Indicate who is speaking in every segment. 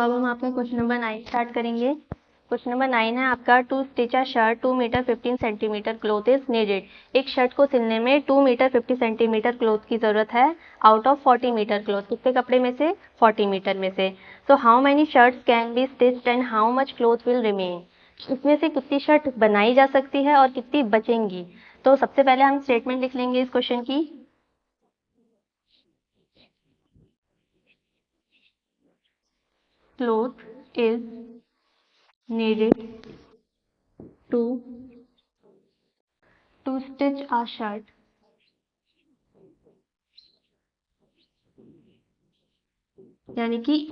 Speaker 1: अब हम आपका क्वेश्चन नंबर 9 स्टार्ट करेंगे। क्वेश्चन नंबर 9 है आपका, to stitch a shirt 2 metre 15 centimetre cloth is needed. एक शर्ट को सिलने में 2 मीटर 50 सेंटीमीटर क्लॉथ की जरूरत है आउट ऑफ 40 मीटर क्लॉथ। कितने कपड़े में से? 40 मीटर में से। So how many shirts can be stitched and how much cloth will remain. इसमें से कितनी शर्ट बनाई जा सकती है और कितनी बचेंगी। तो सबसे पहले हम स्टेटमेंट लिख लेंगे इस क्वेश्चन की। Cloth is needed to stitch a shirt यानी कि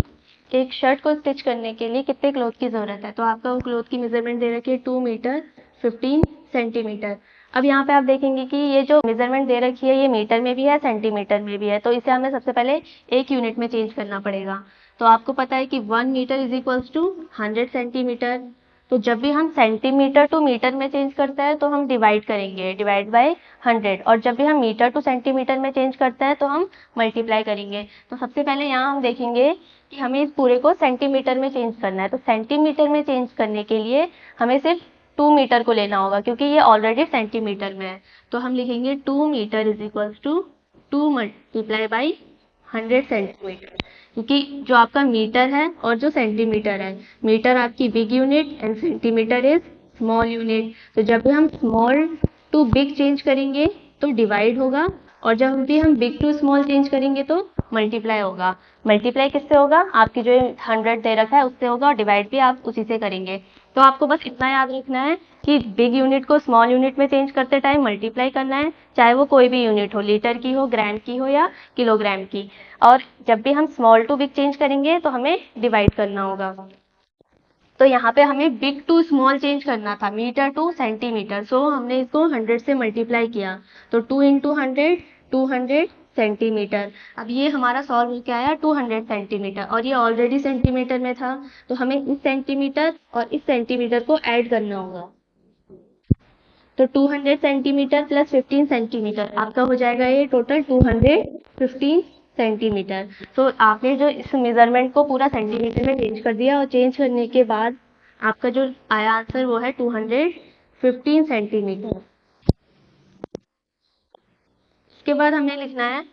Speaker 1: एक शर्ट को स्टिच करने के लिए कितने क्लॉथ की जरूरत है। तो आपका वो क्लॉथ की मेजरमेंट दे रखी है 2 मीटर 15 सेंटीमीटर। अब यहाँ पे आप देखेंगे कि ये जो मेजरमेंट दे रखी है ये मीटर में भी है सेंटीमीटर में भी है, तो इसे हमें सबसे पहले एक यूनिट में चेंज करना पड़ेगा। तो आपको पता है कि 1 metre is equals to 100 centimetre. तो जब भी हम सेंटीमीटर टू मीटर में चेंज करते हैं तो हम डिवाइड करेंगे, डिवाइड बाय 100। और जब भी हम मीटर टू सेंटीमीटर में चेंज करते हैं तो हम मल्टीप्लाई करेंगे। तो सबसे पहले यहाँ हम देखेंगे कि हमें इस पूरे को सेंटीमीटर में चेंज करना है। तो सेंटीमीटर में चेंज करने के लिए हमें सिर्फ 2 मीटर को लेना होगा क्योंकि ये ऑलरेडी सेंटीमीटर में है। तो हम लिखेंगे 2 metre is equals to 2 multiply by 100 centimetre. क्योंकि जो आपका मीटर है और जो सेंटीमीटर है, मीटर आपकी big unit and centimetre is small unit. तो जब भी हम स्मॉल टू बिग चेंज करेंगे तो डिवाइड होगा, और जब भी हम बिग टू स्मॉल चेंज करेंगे तो मल्टीप्लाई होगा। मल्टीप्लाई किससे होगा? आपकी जो 100 दे रखा है उससे होगा, और डिवाइड भी आप उसी से करेंगे। तो आपको बस इतना याद रखना है कि बिग यूनिट को स्मॉल यूनिट में चेंज करते टाइम मल्टीप्लाई करना है, चाहे वो कोई भी यूनिट हो, लीटर की हो, ग्राम की हो या किलोग्राम की। और जब भी हम स्मॉल टू बिग चेंज करेंगे तो हमें डिवाइड करना होगा। तो यहाँ पे हमें बिग टू स्मॉल चेंज करना था, मीटर टू सेंटीमीटर। सो हमने इसको 100 से मल्टीप्लाई किया, तो 2 इंटू 100 200 सेंटीमीटर। अब ये हमारा सॉल्व क्या आया? 200 सेंटीमीटर, और ये ऑलरेडी सेंटीमीटर में था। तो हमें इस सेंटीमीटर और इस सेंटीमीटर को ऐड करना होगा। तो 200 सेंटीमीटर प्लस 15 सेंटीमीटर आपका हो जाएगा ये टोटल 215 सेंटीमीटर। तो आपने जो इस मेजरमेंट को पूरा सेंटीमीटर में चेंज कर दिया, और चेंज करने के बाद आपका जो आया आंसर वो है 215 सेंटीमीटर। इसके बाद हमें लिखना है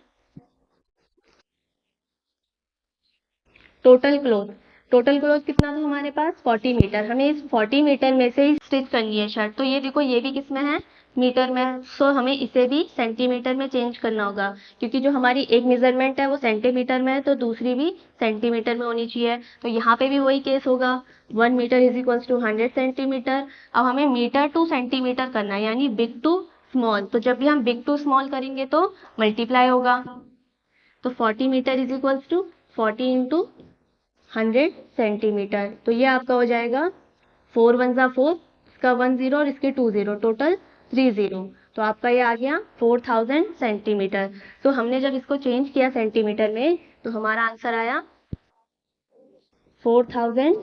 Speaker 1: टोटल क्लॉथ। टोटल क्लॉथ कितना था हमारे पास? 40 मीटर। हमें इस 40 मीटर में से ही स्टिच करनी है शर्ट। तो ये देखो, ये भी किस में है? मीटर में। सो हमें इसे भी सेंटीमीटर में चेंज करना होगा, क्योंकि जो हमारी एक मेजरमेंट है वो सेंटीमीटर में है, तो दूसरी भी सेंटीमीटर में होनी चाहिए। तो यहाँ पे भी वही केस होगा, 1 metre is equals to 100 centimetre. अब हमें मीटर टू सेंटीमीटर करना है, यानी बिग टू स्मॉल। तो जब भी हम बिग टू स्मॉल करेंगे तो मल्टीप्लाई होगा। तो 40 metre is equals to 40 into 100 centimetre. तो ये आपका हो जाएगा 4 1 जा 4, इसका 1 0 और इसके 2 0, टोटल 3 0। तो आपका ये आ गया 4000 सेंटीमीटर। तो हमने जब इसको चेंज किया सेंटीमीटर में तो हमारा आंसर आया 4000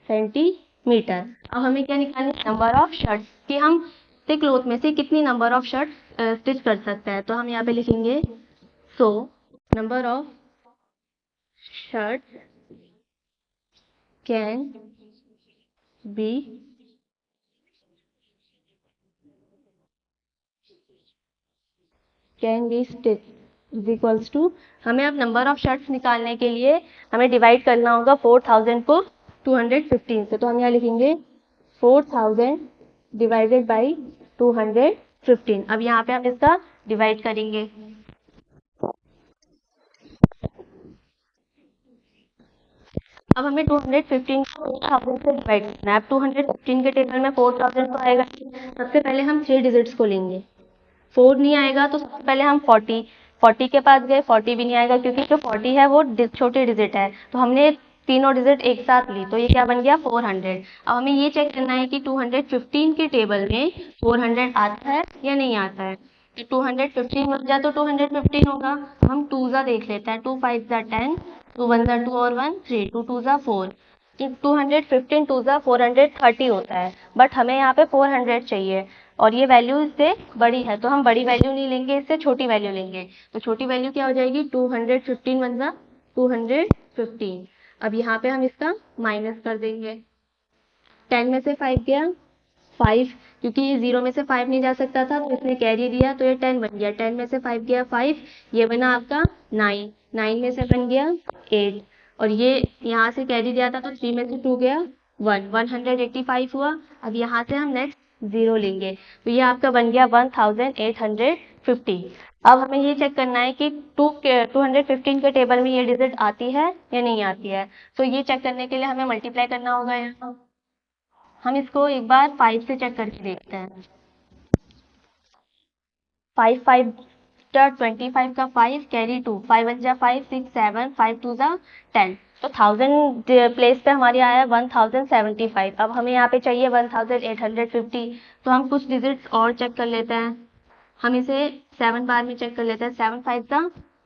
Speaker 1: सेंटीमीटर। अब हमें क्या निकालना है? नंबर ऑफ शर्ट्स, कि हम इतने क्लॉथ में से कितनी नंबर ऑफ शर्ट स्टिच कर सकते हैं। तो हम यहाँ पे लिखेंगे so number of shirt can be stitch is equals to, हमें अब नंबर ऑफ शर्ट्स निकालने के लिए हमें डिवाइड करना होगा 4000 को 215 से। तो हम यहाँ लिखेंगे 4000 डिवाइडेड बाई 215। अब यहाँ पे हम इसका डिवाइड करेंगे। अब हमें 215 को 4000 से डिवाइड करना है। अब 215 के टेबल में 4000 तो आएगा। सबसे पहले हम 3 डिजिट्स को लेंगे। 4 नहीं आएगा तो सबसे पहले हम 40 के पास गए, 40 भी नहीं आएगा क्योंकि जो 40 है वो छोटे डिजिट है। तो हमने तीनों डिजिट एक साथ ली, तो ये क्या बन गया? 400। अब हमें ये चेक करना है कि 215 के टेबल में 400 आता है या नहीं आता है। तो 215 बन जाए तो 215 होगा। हम 2 जा देख लेते हैं, 2 5 जा 10, 2 1 जा 2 और 1 3, 2 2 जा 4। 215 2 जा 430 होता है, बट हमें यहाँ पे 400 चाहिए और ये वैल्यू इससे बड़ी है, तो हम बड़ी वैल्यू नहीं लेंगे, इससे छोटी वैल्यू लेंगे। तो छोटी वैल्यू क्या हो जाएगी? 215 1 जा 215। अब यहाँ पे हम इसका माइनस कर देंगे। 10 में से 5 गया 5, क्योंकि ये 0 में से 5 नहीं जा सकता था तो इसने कैरी दिया तो ये 10 बन गया। 10 में से 5 गया 5, ये बना आपका 9। 9 में से बन गया 8, और ये यहाँ से कैरी दिया था तो 3 में से 2 गया 1, 185 हुआ। अब यहाँ से हम नेक्स्ट 0 लेंगे तो ये आपका बन गया 1850। अब हमें ये चेक करना है कि 215 के टेबल में ये डिजिट आती है या नहीं आती है। तो ये चेक करने के लिए हमें मल्टीप्लाई करना होगा यहाँ। हम इसको एक बार 5 से चेक करके देखते हैं। 5 5 25 का 5 कैरी 2, 5 1 जा 5 6 7 5 2 जा 10, तो 1000 प्लेस पे हमारी आया 1075। अब हमें यहाँ पे चाहिए 1850, तो हम कुछ डिजिट्स और चेक कर लेते हैं। हम इसे 7 बार में चेक कर लेते हैं। 7 5 जा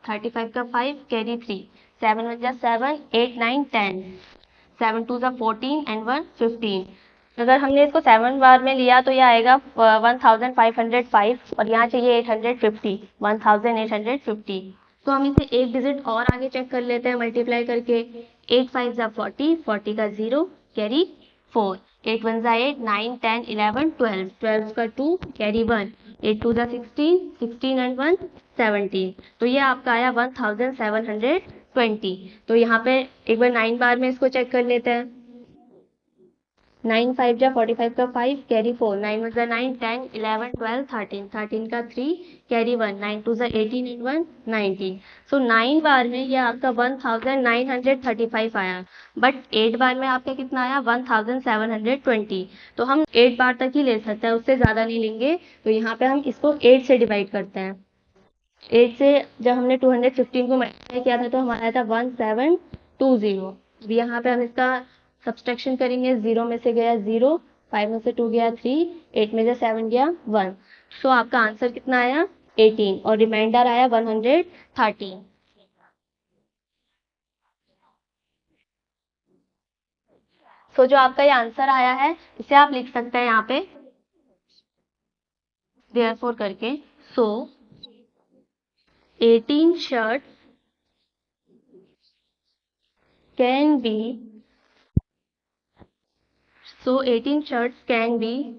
Speaker 1: 35 का 5 कैरी 3, 7 1 जा 7 8 9 10, 7 2 जा 14 एंड 1 15। अगर हमने इसको 7 बार में लिया तो ये आएगा 1505, और यहाँ चाहिए 850, 1850। तो हम इसे एक डिजिट और आगे चेक कर लेते हैं मल्टीप्लाई करके। 8 5 जा 40, 40 का 0 कैरी 4, 8 1 जा 8 9 10 11 12, 12 का 2 कैरी 1, 8 2 जा 16, 16 एंड 1 17। तो ये आपका आया 1720। तो यहाँ पे एक बार 9 बार में इसको चेक कर लेते हैं। 9 5 जा 45 का 5 कैरी 4, 9 1 जा 9 10 11 12 13, 13 का 3 कैरी 1, 9 2 जा 18 एंड 1 19। सो 9 बार में ये आपका 1935 आया, बट 8 बार में आपका कितना आया 1720। तो हम 8 बार तक ही ले सकते हैं, उससे ज़्यादा नहीं लेंगे। तो यहाँ पे हम इसको 8 से डिवाइड करते हैं। 8 से जब हमने 215 को मल्टीप्लाई किया था तो हमारा आया था 1720। अब यहाँ पे हम इसका सब्सट्रैक्शन करेंगे। 0 में से गया 0, 5 में से 2 गया 3, 8 में से 7 गया 1। सो आपका आंसर कितना आया 18, और रिमाइंडर आया 113। सो जो आपका ये आंसर आया है इसे आप लिख सकते हैं यहाँ पे देयरफॉर करके। सो 18 shirts can be 18 shirts can be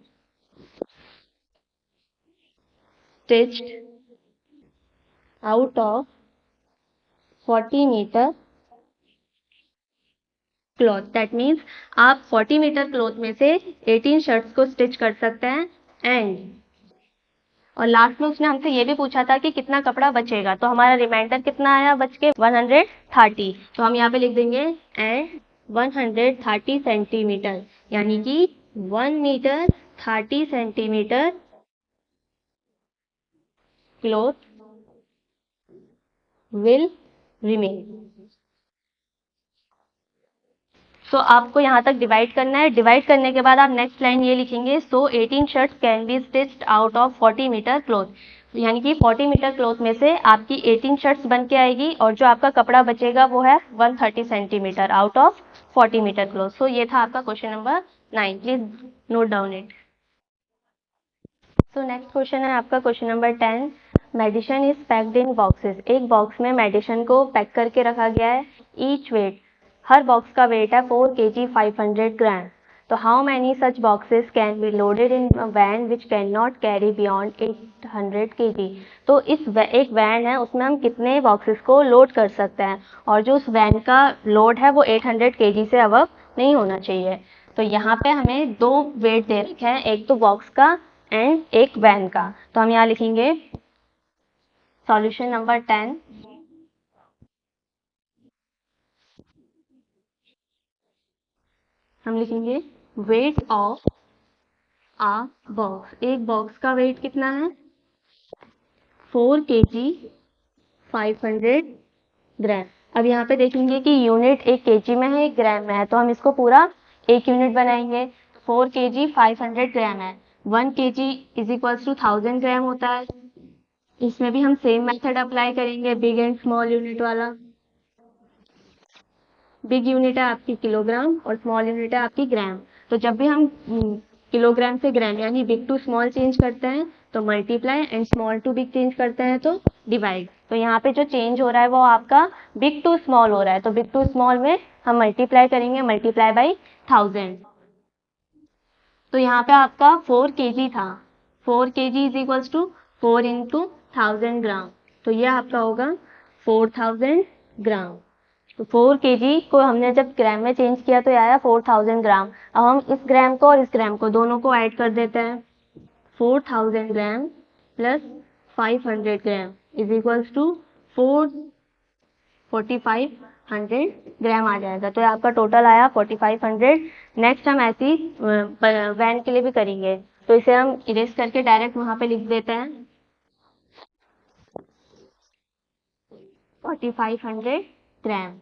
Speaker 1: stitched out of 40 meter cloth. That means आप 40 मीटर क्लॉथ में से 18 शर्ट्स को स्टिच कर सकते हैं। एंड और लास्ट में उसने हमसे ये भी पूछा था कि कितना कपड़ा बचेगा, तो हमारा रिमाइंडर कितना आया बच के 130। तो हम यहाँ पे लिख देंगे एंड 130 सेंटीमीटर, यानी कि 1 metre 30 centimetre cloth will remain. So आपको यहाँ तक डिवाइड करना है। डिवाइड करने के बाद आप नेक्स्ट लाइन ये लिखेंगे, so 18 shirts can be stitched out of 40 metre cloth, यानी कि 40 मीटर क्लॉथ में से आपकी 18 शर्ट्स बन के आएगी, और जो आपका कपड़ा बचेगा वो है 130 centimetre out of 40 metre cloth. So ये था आपका question number 9। Please note down it. So next question है आपका question number 10। Medicine is packed in boxes. एक बॉक्स में मेडिसिन को पैक करके रखा गया है। ईच वेट, हर बॉक्स का वेट है 4 kg 500 ग्राम। तो how many such boxes can be loaded in van which can not carry beyond 800 kg। तो एक वैन है, उसमें हम कितने बॉक्सेस को लोड कर सकते हैं, और जो उस वैन का लोड है वो 800 kg से अबव नहीं होना चाहिए। तो यहाँ पे हमें दो वेट दे रखे हैं, एक तो बॉक्स का एंड एक वैन का। तो हम यहाँ लिखेंगे सॉल्यूशन नंबर 10। हम लिखेंगे वेट ऑफ आ बॉक्स। एक बॉक्स का वेट कितना है 4 kg 500 ग्राम। अब यहाँ पे देखेंगे कि यूनिट एक kg में है एक ग्राम में है, तो हम इसको पूरा एक यूनिट बनाएंगे। 4 kg 500 ग्राम है, 1 kg इज इक्वल्स टू 1000 ग्राम होता है। इसमें भी हम सेम मेथड अप्लाई करेंगे, बिग एंड स्मॉल यूनिट वाला। बिग यूनिट है आपकी किलोग्राम और स्मॉल यूनिट है आपकी ग्राम। तो जब भी हम किलोग्राम से ग्राम यानी बिग टू स्मॉल चेंज करते हैं तो multiply, and small to big change करते हैं तो डिवाइड। तो यहाँ पे जो चेंज हो रहा है वो आपका बिग टू स्मॉल हो रहा है, तो बिग टू स्मॉल में हम मल्टीप्लाई करेंगे, मल्टीप्लाई बाई 1000। तो यहाँ पे आपका 4 kg था, 4 kg is equals to 4 into 1000 gram, तो ये आपका होगा 4000 ग्राम। तो 4 kg को हमने जब ग्राम में चेंज किया तो ये आया 4000 ग्राम। अब हम इस ग्राम को और इस ग्राम को दोनों को ऐड कर देते हैं। 4000 gram plus 500 gram is equals to 4500 gram आ जाएगा। तो ये आपका टोटल आया 4500। नेक्स्ट हम ऐसी वैन के लिए भी करेंगे, तो इसे हम इरेज करके डायरेक्ट वहां पे लिख देते हैं 4500 ग्राम।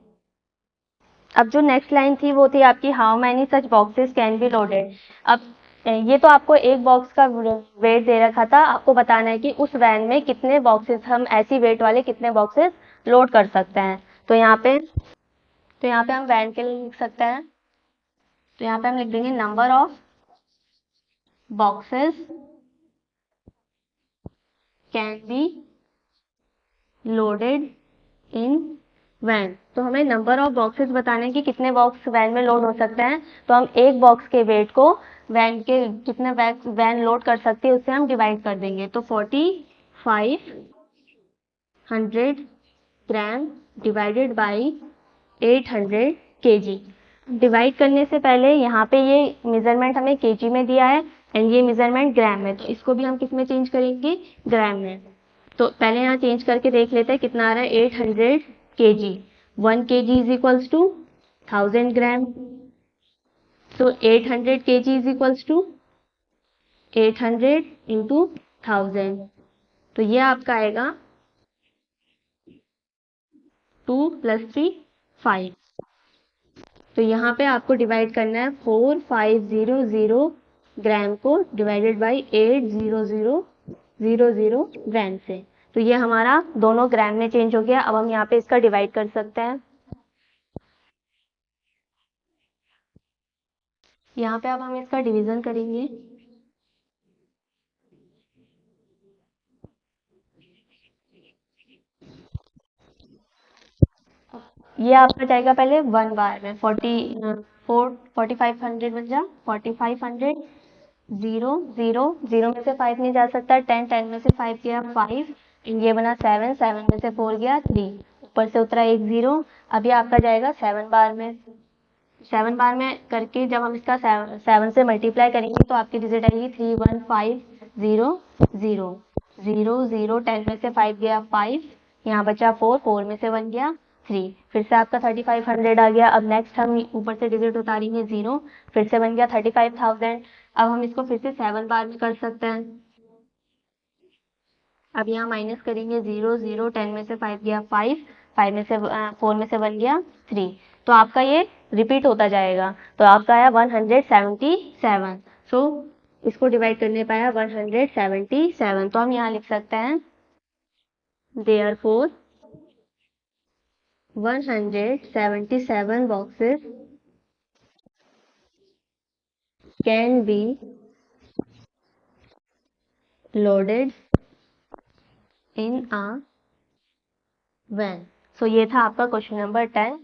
Speaker 1: अब जो नेक्स्ट लाइन थी वो थी आपकी how many such boxes can be loaded. अब ये तो आपको एक बॉक्स का वेट दे रखा था, आपको बताना है कि उस वैन में कितने बॉक्सेस, हम ऐसी वेट वाले कितने बॉक्सेस लोड कर सकते हैं। तो यहाँ पे हम वैन के लिए लिख सकते हैं, तो यहाँ पे हम लिख देंगे number of boxes can be loaded in van. तो हमें नंबर ऑफ बॉक्सेस बताने हैं कि कितने बॉक्स वैन में लोड हो सकते हैं, तो हम एक बॉक्स के वेट को वैन के कितने वैन लोड कर सकती है उससे हम डिवाइड कर देंगे। तो 4500 gram divided by 800 kg। Divide करने से पहले यहाँ पे ये मेजरमेंट हमें kg में दिया है एंड ये मेजरमेंट ग्राम में, तो इसको भी हम किस में चेंज करेंगे, ग्राम में। तो पहले यहाँ चेंज करके देख लेते हैं कितना आ रहा है, 800 kg। 1 kg is equals to 1000 gram, तो 800 kg is equals to 800 into 1000, तो ये आपका आएगा 2 + 3 5। तो यहाँ पे आपको डिवाइड करना है 4500 ग्राम को डिवाइडेड बाई 80000 ग्राम से। तो ये हमारा दोनों ग्राम में चेंज हो गया। अब हम यहाँ पे इसका डिवाइड कर सकते हैं। यहाँ पे अब हम इसका डिवीजन करेंगे। ये आपका जाएगा पहले 1 बार में, 4500 बन जा 4500, 0 0 0 में से 5 नहीं जा सकता, 10 10 में से 5 गया 5, ये बना 7 7 में से 4 गया 3, ऊपर से उतरा एक 0। अभी आपका जाएगा 7 बार में। 7 बार में करके जब हम इसका 7 से मल्टीप्लाई करेंगे तो आपकी डिजिट आएगी 31500 0 0 0, 10 में से 5 गया 5, यहाँ बचा 4 4 में से 1 गया 3, फिर से आपका 3500 आ गया। अब नेक्स्ट हम ऊपर से डिजिट उतारेंगे 0, फिर से बन गया 35000। अब हम इसको फिर से 7 बार में कर सकते हैं। अब यहाँ माइनस करेंगे 0 0, 10 में से 5 गया 5, 5 में से 4 में से 1 गया 3, तो आपका ये रिपीट होता जाएगा। तो आपका आया 177। सो इसको डिवाइड करने पाया 177, तो हम यहाँ लिख सकते हैं therefore 177 boxes can be loaded in a van. So ये था आपका क्वेश्चन नंबर 10।